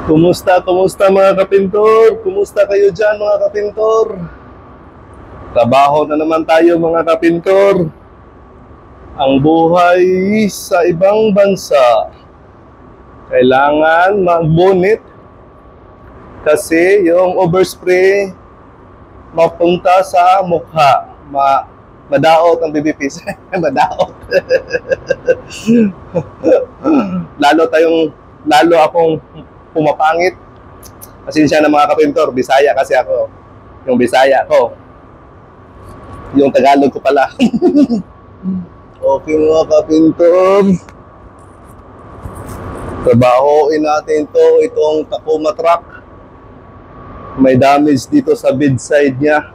Kumusta mga kapintor? Kumusta kayo dyan mga kapintor? Trabaho na naman tayo mga kapintor. Ang buhay sa ibang bansa, kailangan mag-bonnet kasi yung overspray mapunta sa mukha. Madaot ang bibipis. Madaot. Lalo akong pumapangit. Pasensya na mga kapintor, Bisaya kasi ako. Yung Bisaya ko. Yung Tagalog ko pala. Okay mga kapintor. Trabahoin natin itong Tacoma truck. May damage dito sa bedside niya.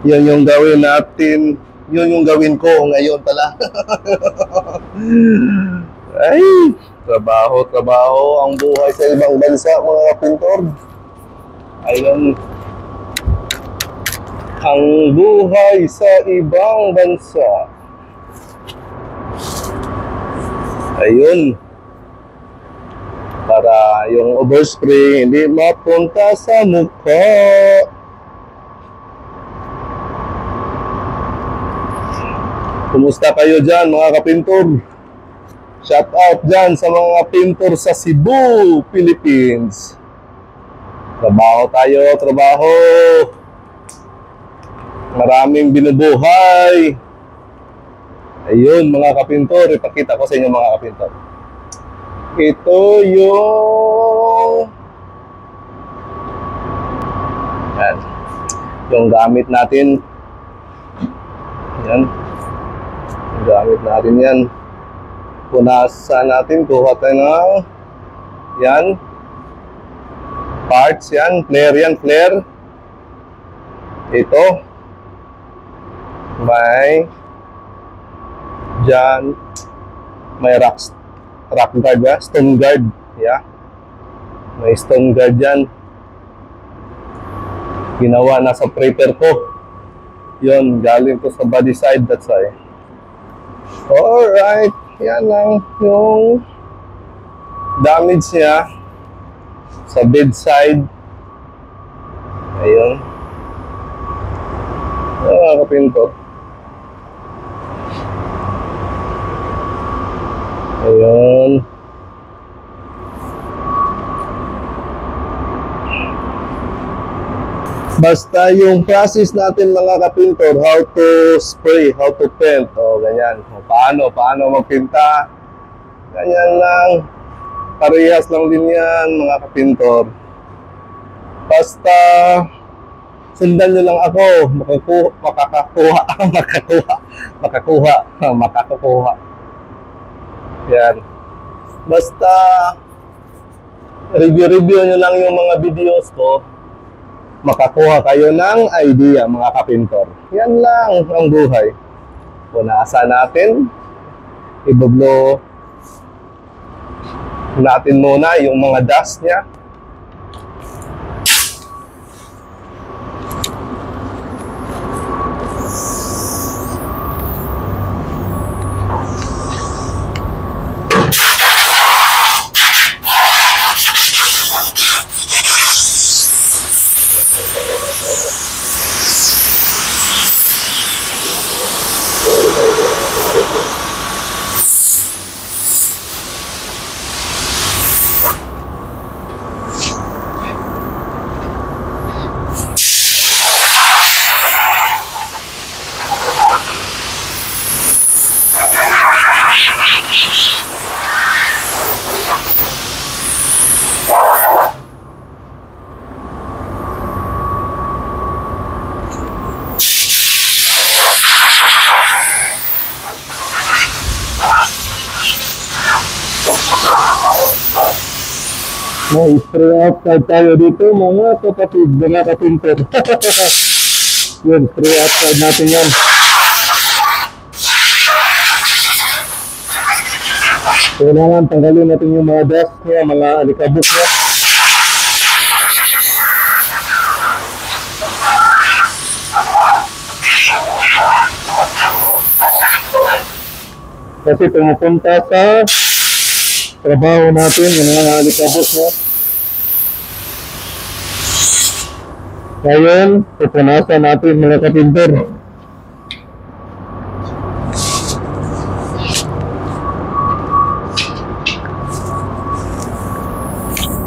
Yun yung gawin natin. Yun yung gawin ko ngayon pala. Ay, trabaho ang buhay sa ibang bansa mga kapintor. Ayun. Ang buhay sa ibang bansa. Ayun. Para yung overspray hindi mapunta sa mukha. Kumusta kayo dyan mga kapintor? Shout out dyan sa mga pintor sa Cebu, Philippines. Trabaho tayo, trabaho. Maraming binubuhay. Ayun mga kapintor, ipakita ko sa inyo mga kapintor. Ito yung gamit natin. Yan. Yung gamit natin yan. Punasan natin, kuha tayo ng yan. Parts yan, flare yan, flare. Ito. May dyan. May rock guard ba? Stone guard. Yeah. May stone guard dyan. Ginawa na sa prepper ko. Yun, galing ko sa body side. That's why. Alright. Yan lang yung damage niya sa bedside. Ayun. Mga kapintor. Ayun. Basta yung process natin mga kapintor, how to spray, how to paint, o ganyan. O, paano magpinta. Ganyan lang. Parehas lang din yan mga kapintor. Basta sundan nyo lang ako, makakuha. Yan. Basta review nyo lang yung mga videos ko, makakuha kayo ng idea mga kapintor. Yan lang ang buhay. Punasan natin, ibablo natin muna yung mga dust niya. May spray outside tayo dito mga kapatid, mga kapintor. Yun, spray outside natin yan. Kailangan tanggalin natin yung mga dust niya, mga alikabok niya. Kasi pumupunta sa trabaho natin, yung mga alikabok niya. Ngayon, pupunasan natin mga kapinter.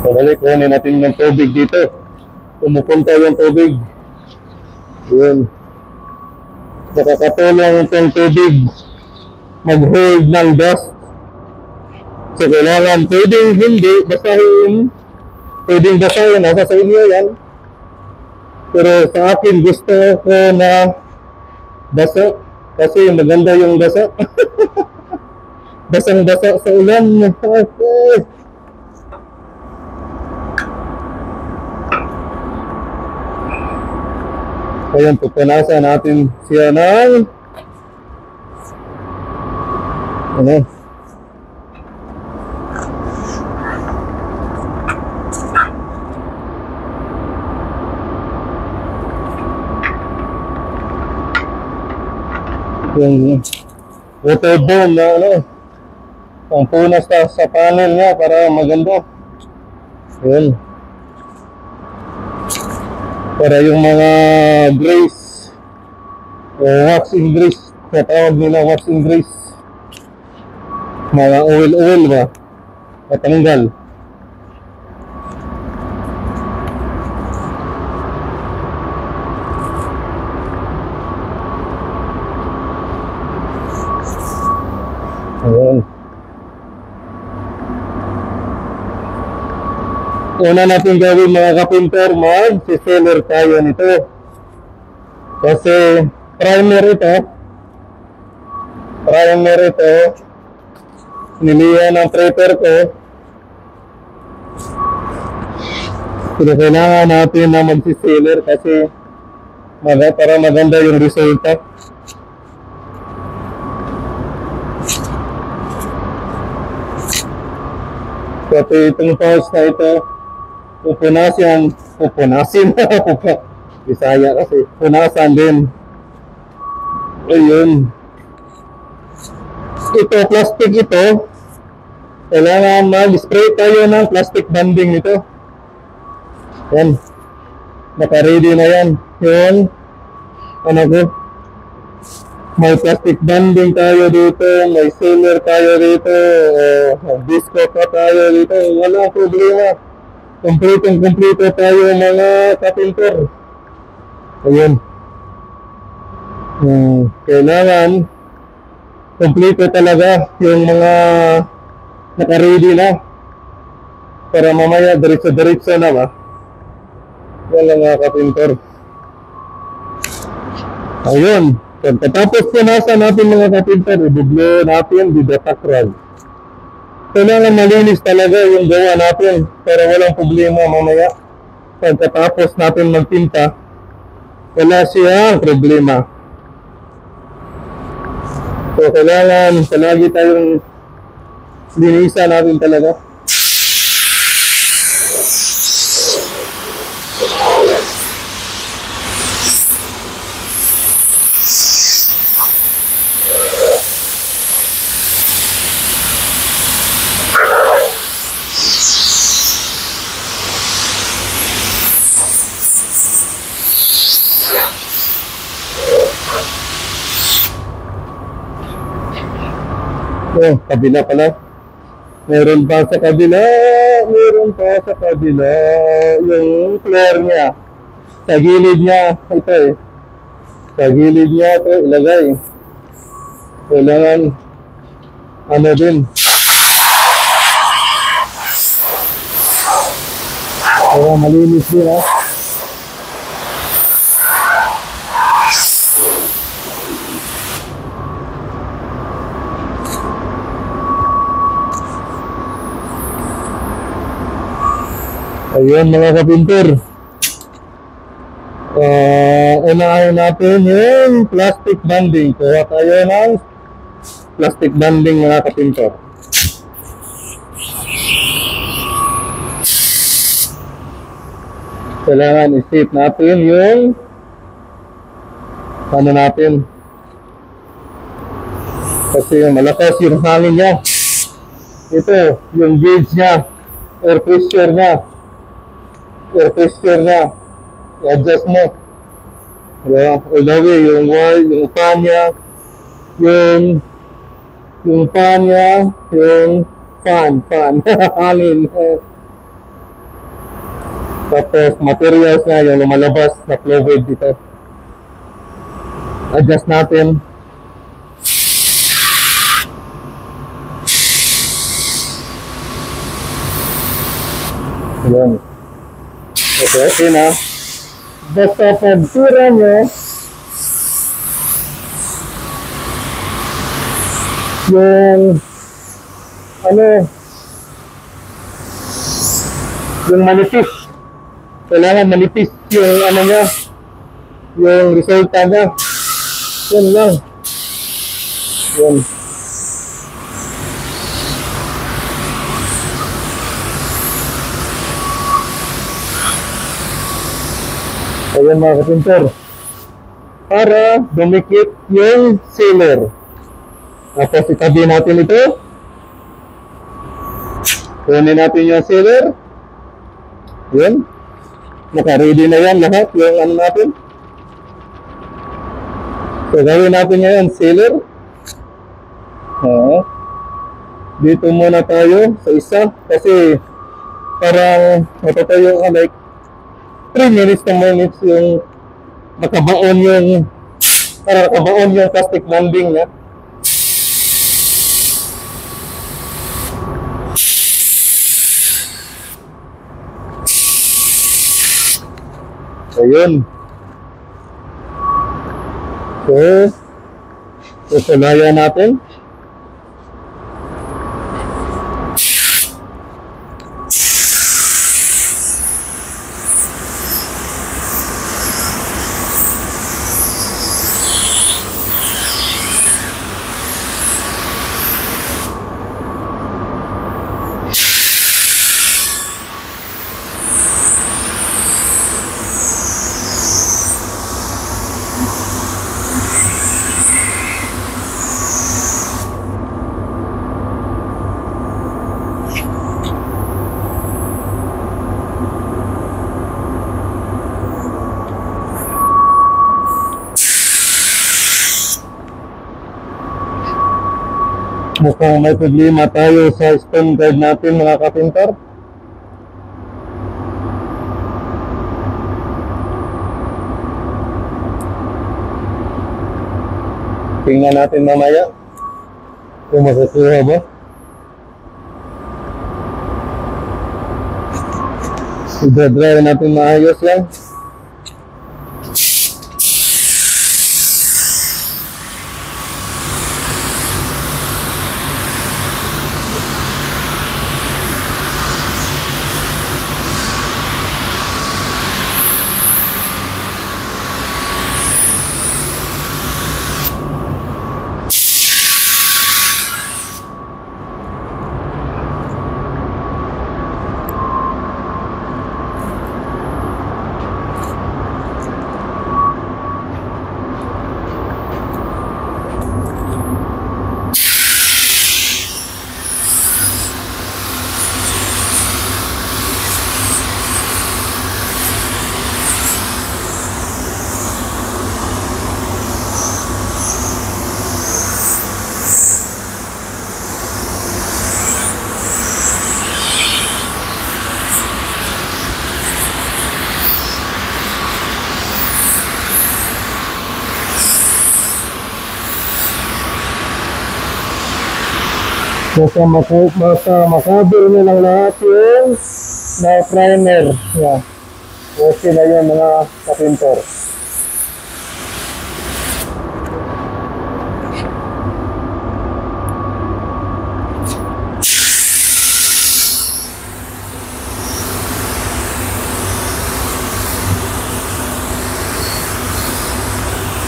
Pabalik, kunin natin ng tubig dito. Pumupunta yung tubig. Yun. Nakakatulong itong tubig mag-hold ng dust. So, kailangan pwedeng hindi, basahin. Pwedeng basahin, nasa sa inyo yan. Pero sa akin, gusto ko na basa. Kasi maganda yung basa. Basang-basa sa ulan. Okay. Ayan, pupunasan natin siya ng ano? Yung water bomb na ano, ang punas sa panel niya para maganda. Ayan. Para yung mga grease o waxing grease, natawag nila waxing grease, mga oil ba, matanggal. Ayan. Una natin gawin mga kapinter, mag-sealer tayo nito. Kasi primer ito, nilihan ng prepper ko. Pero kailangan natin na mag-sealer kasi para maganda yung resulta. Kasi itong pouch na ito, pupunasin Bisaya kasi, punasan din. Ayun. Ito, plastic ito. Kailangan mag-spray tayo ng plastic banding nito. Yan. Naka-ready na yan. Yun. Ano ko? May plastic banding tayo dito, may sealer tayo dito, disco pa tayo dito. Walang problema. Kompleto tayo mga kapinter. Ayun. Kailangan kompleto talaga yung mga naka-ready na para mamaya diretso-diretso na ba. Yan lang mga kapinter. Ayun. Pagkatapos punasan natin mga kapinter, ibublo natin bidatak rag. Kailangan malinis talaga yung gawa natin para walang problema mamaya. Pagkatapos natin magtinta, wala siyang problema. So kailangan palagi tayong linisan natin talaga. Oh, kabila pala. Meron pa sa kabila. Yung flare niya. Sa gilid niya. Ito eh. Sa gilid niya ito ilagay. Kailangan ano din. Para malinis din ha. Ayun mga kapinter. Unahin natin yung plastic banding. Kuha tayo ng plastic banding mga kapinter. Kailangan i-shape natin yung ano natin. Kasi malakas yung hangin niya. Ito, yung gauge niya, air pressure niya. I-adjust mo. Yeah, ulawi, yung wire, yung fan niya, yung fan niya, yung fan, hangin. Tapos materials niya, yung lumalabas na fluid dito. Adjust natin. Ayan. Okay na. Basta pag sira nyo, yung yung manipis. Kailangan manipis yung niya, yung resulta niya. Yan lang. Yan. Ayan mga kapintor. Para dumikit yung sealer. Tapos itabi natin ito. Kunin natin yung sealer. Yan. Naka-ready na yan lahat. Yung natin. So gawin natin ngayon sealer. Dito muna tayo sa isa. Kasi parang matatayo ka like 3 minutes to minutes yung makabaon yung para makabaon yung plastic bonding niya. Ayun. So, susulayan natin. Mukhang may problema tayo sa stone guard natin mga kapintor. Tingnan natin mamaya kung makukuha ba. I-dry natin maayos yan. Basta makabil nyo lang lahat yung na primer. Yeah. Okay na yun mga kapintor.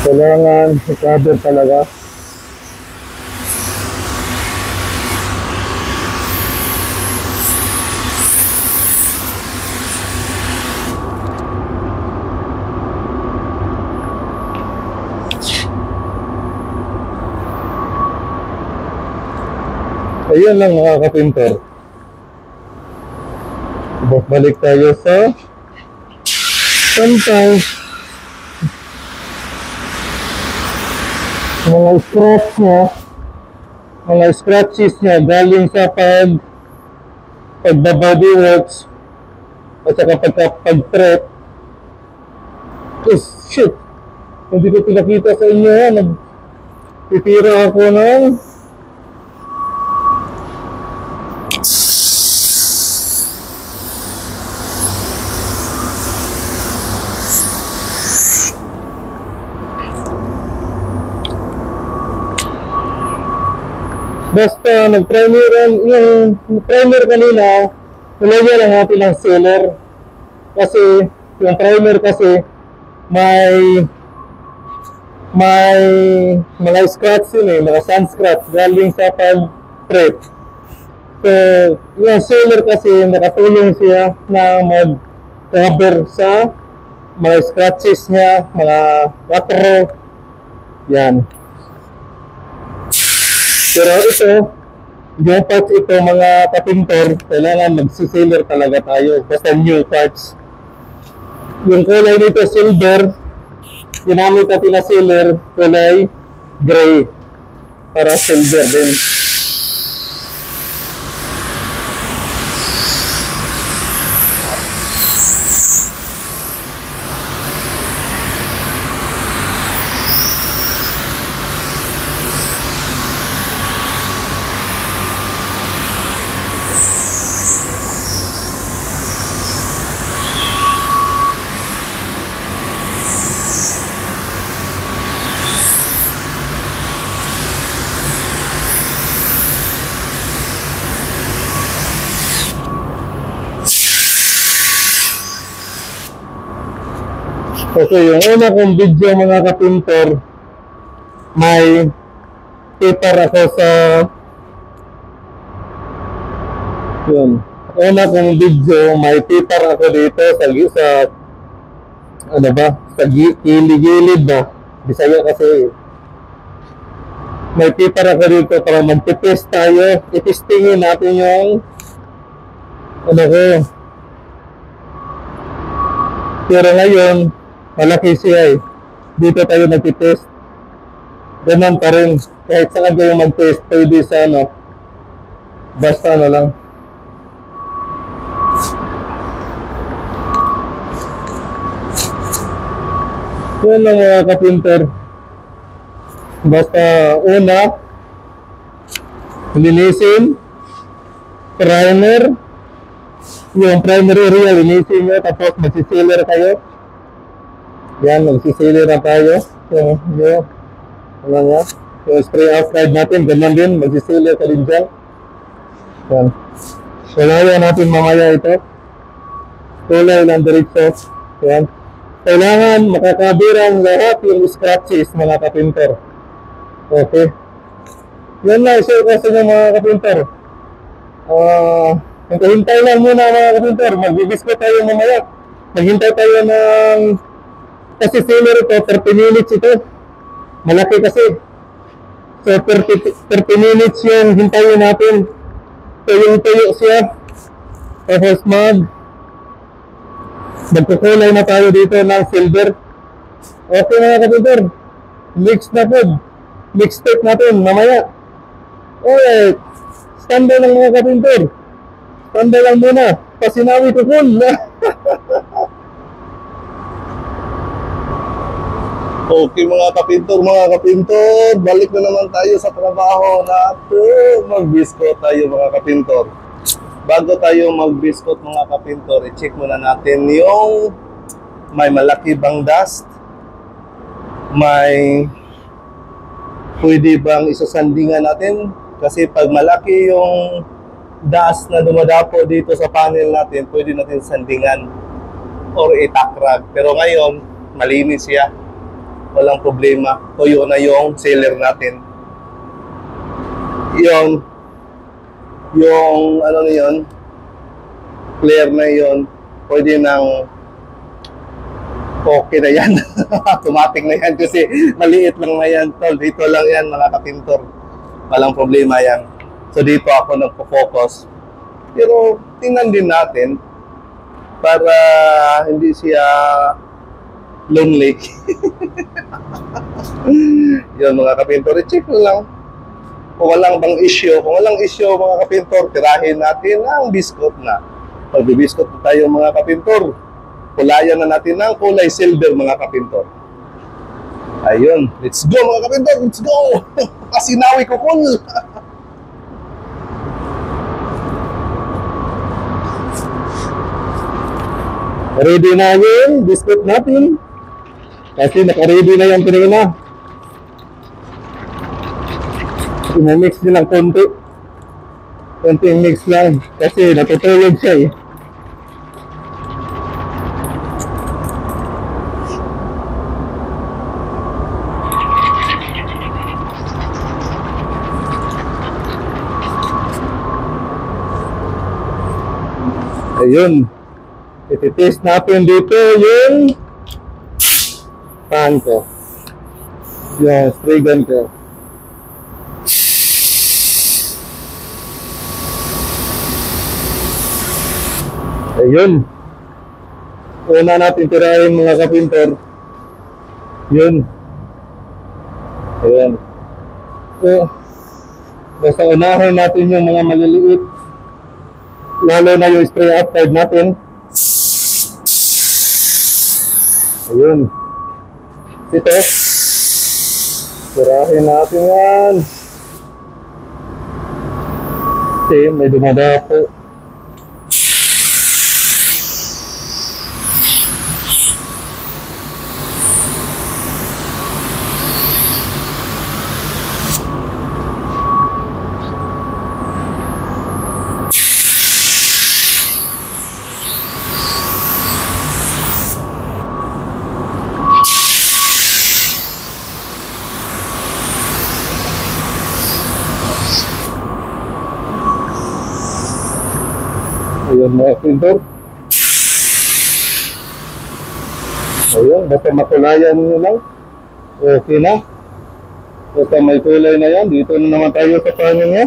Kailangan i-cover talaga. Ayun lang mga kapintor. Balik tayo sa sometimes, mga scratch niya, mga scratches niya galing sa pagba-body works at saka pag-prep. Oh, shit! Hindi ko pinakita sa inyo yan. Nagtitira ako ng basta nag-primer yung primer kanina, nilagyan lang natin ng sealer. Kasi yung primer kasi may mga scratch yun eh, mga sun scratch galing sa pag-prep. So, yung sealer kasi nakatulong siya na mag-cover sa mga scratches niya, mga watero, yan. Pero ito, yung parts ito mga kapintor, kailangan mag-sealer talaga tayo. Basta new parts. Yung kulay nito silver, ginamit natin na sealer, kulay gray. Para silver din. Okay, yung una kong video mga kapintor, may paper ako sa yun. Una kong video, may paper ako dito sa ano ba? Sa gilid ba? Bisaya kasi. May paper ako dito para mag-test tayo. I-testingin natin yung ano ko. Pero ngayon, malaki siya eh. Dito tayo nag-test. Ganun pa rin. Kahit saan kayo mag-test, pwede sa ano. Basta ano lang. Yan lang mga kapinter. Basta una, linisin, primer, yung primary area, linisin nyo, tapos magsisealer kayo. Yan, magsisealer na tayo. Ano nga? Yung spray outside natin, ganun din, magsisealer ka din dyan. Yan. Kailangan natin mamaya ito. Kulay ng diretso. Yan. Kailangan makakabirang lahat yung scratches mga kapinter. Okay. Yan na, share ko sa inyo mga kapinter. Hintay lang muna mga kapinter. Magbibisco tayo mamaya. Maghintay tayo ng kasi sealer ito, 30 minutes ito. Malaki kasi. So 30 minutes yung hintayin natin. Tuyo-tuyo siya. Tapos magkukulay na tayo dito ng silver. Okay mga kapinter. Mix na po. Mix tape natin mamaya. Alright. Standby lang mga kapinter. Standby lang muna. Pasinawi ko full. Okay mga kapintor, balik na naman tayo sa trabaho natin. Mag-biscuit tayo mga kapintor. Bago tayo mag-biscuit mga kapintor, i-check muna natin yung may malaki bang dust, may pwede bang isasandingan natin. Kasi pag malaki yung dust na dumadapo dito sa panel natin, pwede natin sandingan or itakrag. Pero ngayon, malinis siya. Walang problema. Tuyo na yung sealer natin. Yung ano na yun, clear na yun, pwede nang okay na yan. Automatic na yan kasi maliit lang na yan. Dito lang yan mga kapintor. Walang problema yan. So dito ako nagpo-focus. Pero tingnan din natin para hindi siya lonely. Yun mga kapintor, i-check nyo lang. Kung walang bang issue, mga kapintor, tirahin natin ang biskot na. Pagbibiskot na tayo mga kapintor, kulayan na natin ng kulay silver mga kapintor. Ayun, let's go mga kapintor, let's go! Pasinawi ko kul! Ready na yung biscuit natin. Kasi naka-ready na yung pinina. I-mix din ng konti. Konting mix lang. Kasi natutulog siya eh. Ayun. Iti-test natin dito yung pan ko. Yung spray gun ko. Ayun. Una natin tirahin mga kapintor. Yun. Ayun. So, basta unahin natin yung mga maliliit. Lalo na yung spray outside natin. Ayun. Ito. Tirahin natin yan. Kasi may dumadapo. Ayun mga pintor. Ayun, basta makulayan nyo lang. Okay na. Basta may kulay na yan. Dito na naman tayo sa panyo niya.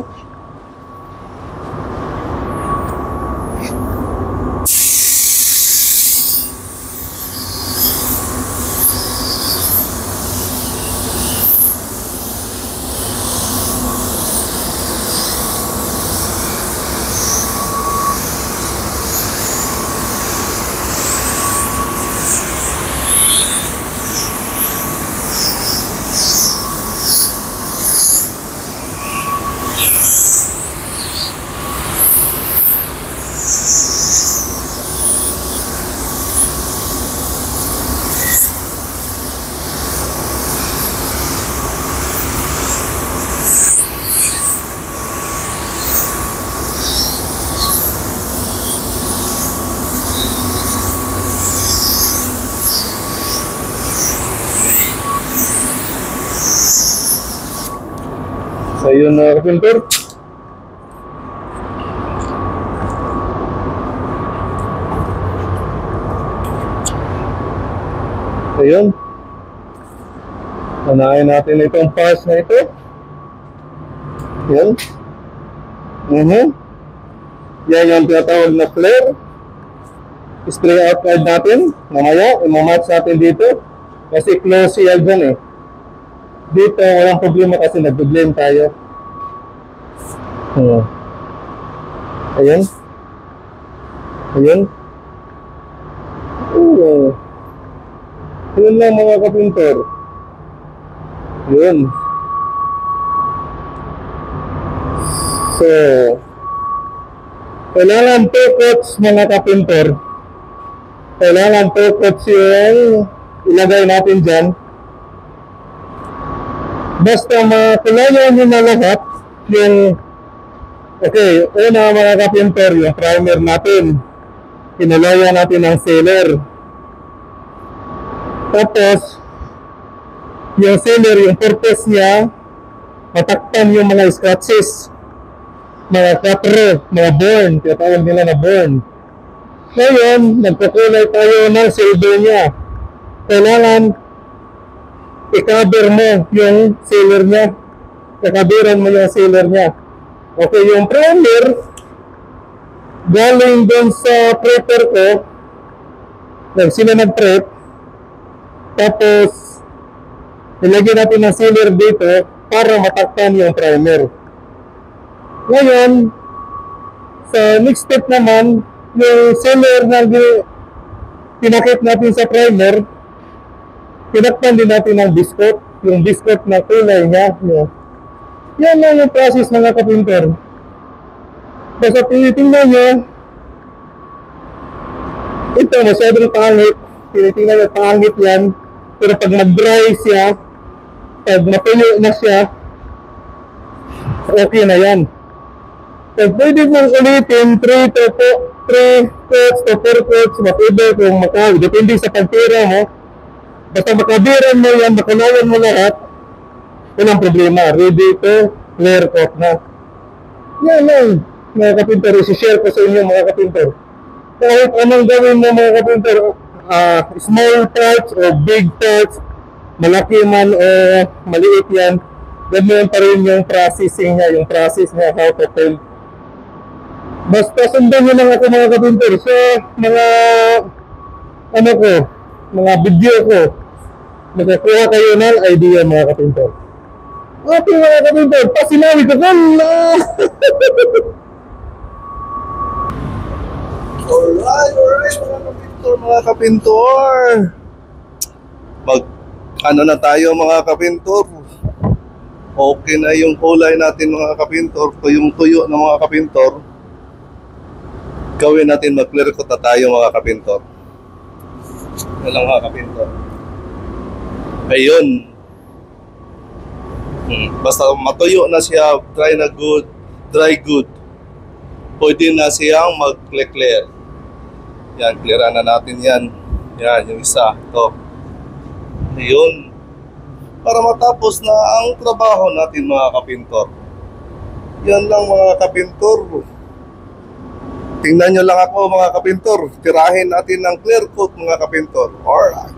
Ayun na kapintor. Ayun. Unahin natin itong pass na ito. Yan. Yan yung tinatawag na flare. Spray outside natin. Mamaya, imamatch natin dito. Kasi close siya dyan eh. Dito, walang problema kasi nag-blend tayo. Ayun. Ayun. Yun lang mga kapintor. Yun. So, kailangan 2 coats mga kapintor. Kailangan 2 coats yung ilagay natin dyan. Basta makulayan nyo na lahat yung okay, una mga kapintor, yung primer natin. Kinulayan natin ng sealer. Tapos, yung sealer, yung purpose niya, matakpan yung mga scratches, mga kapro, mga burn, tinatawag nila na burn. Ngayon, nagkukulay tayo ng silver niya. Kailangan i-cover mo yung sealer niya. Kakabiran mo yung sealer niya. Okay, yung primer, galing doon sa prepper ko, sino nag-prep, Tapos, ilagyan natin ng sealer dito para matakpan yung primer. Ngayon, sa next step naman, yung sealer na pinakit natin sa primer, pinakpan din natin ng biscuit, yung biscuit na kulay niya. Yan lang yung process mga kapinter. Basta tinitingnan nyo, ito masyadong pangit. Tinitingnan nyo, pangit yan. Pero pag mag-dry siya, pag matuyo na siya, okay na yan. So, pwede mong ulitin 3 coats to 4 coats, whatever kung makaw. Depende sa pagtira mo. Basta makabiran mo yan, makulawan mo lahat, walang problema. Ready to clear coat na. Yan lang, mga kapinter. I-share ko sa inyo mga kapinter. Kahit anong gawin mo mga kapinter, small parts o big parts, malaki man o maliit yan, ganyan pa rin yung processing niya, yung process niya, how to paint. Basta sundan nyo lang ako mga kapinter sa mga mga video ko. Nakakuha kayo ng idea mga kapinter. Okay mga kapinter, pasinawi ko kala! Alright mga kapintor. Ano na tayo mga kapintor? Okay na yung kulay natin mga kapintor. Yung tuyo ng mga kapintor. Gawin natin mag-clear coat na tayo mga kapintor. Yan lang mga kapintor. Ayun. Basta matuyo na siya, dry good. Pwede na siyang mag-clear. Yan, clearan na natin yan. Yan, yung isa. Ito. Ayun. Para matapos na ang trabaho natin mga kapintor. Yan lang mga kapintor. Tingnan nyo lang ako mga kapintor. Tirahin natin ng clear coat mga kapintor. Alright.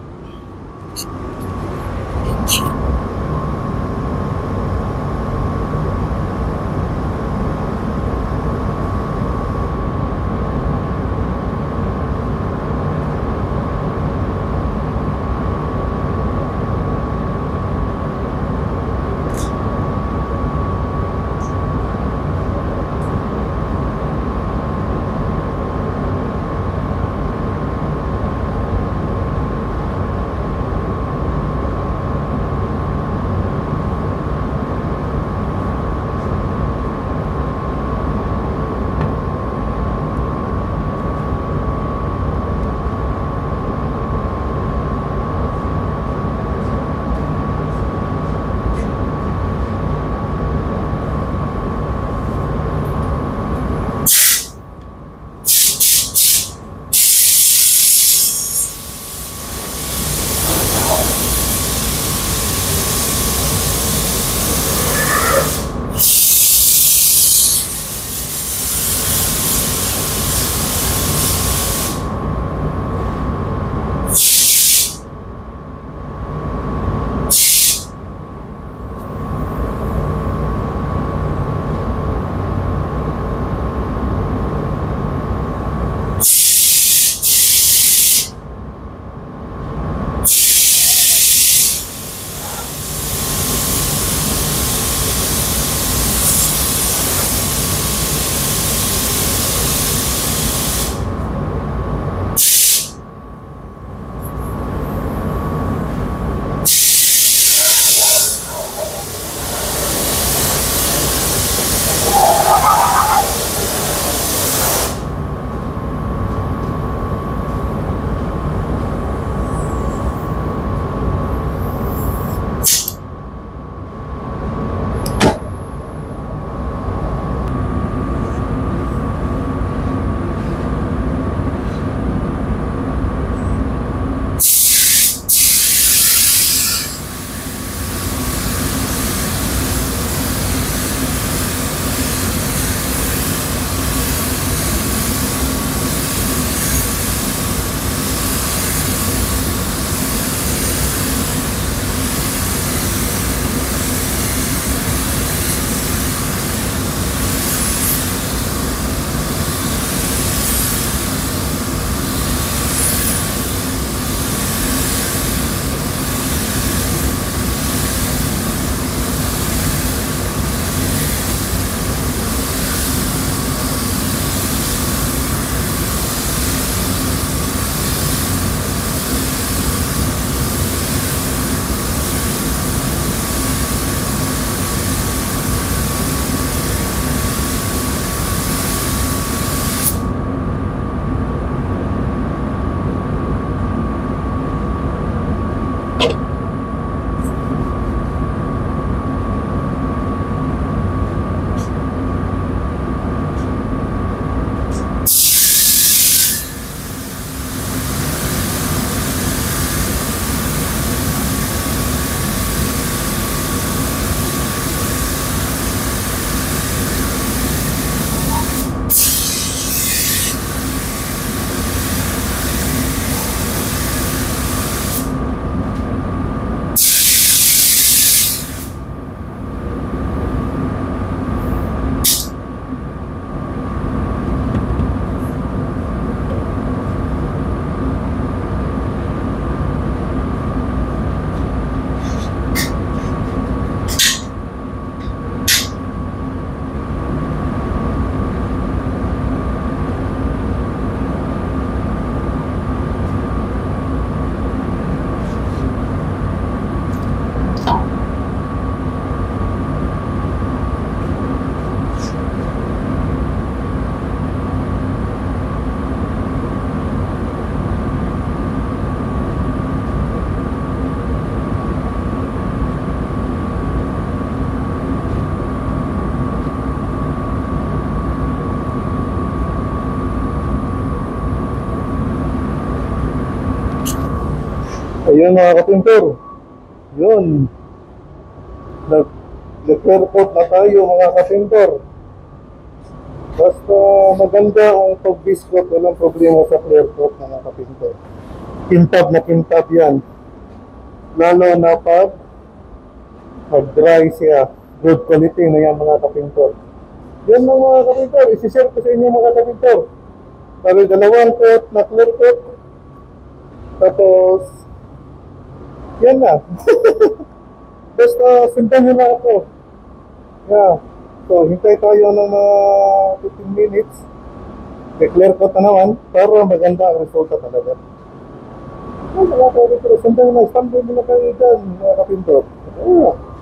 Ayun mga kapintor. Yun. Nag-clear coat na tayo mga kapintor. Basta maganda ang pag-biscuit, walang problema sa clear coat mga kapintor. Kintab na kintab yan. Lalo na pag mag-dry siya. Good quality na yan mga kapintor. Yan lang mga kapintor. Isishare ko sa inyo mga kapintor. Sabi dalawang coat na clear coat. Tapos yan na. Basta sundan nyo na ako. Yeah. So, hintay tayo ng mga 15 minutes. Declare ko na naman para maganda ang resulta talaga. Ay, mga kapintor, sundan nyo na. Standby mo na kayo dyan, mga kapintor. Yeah.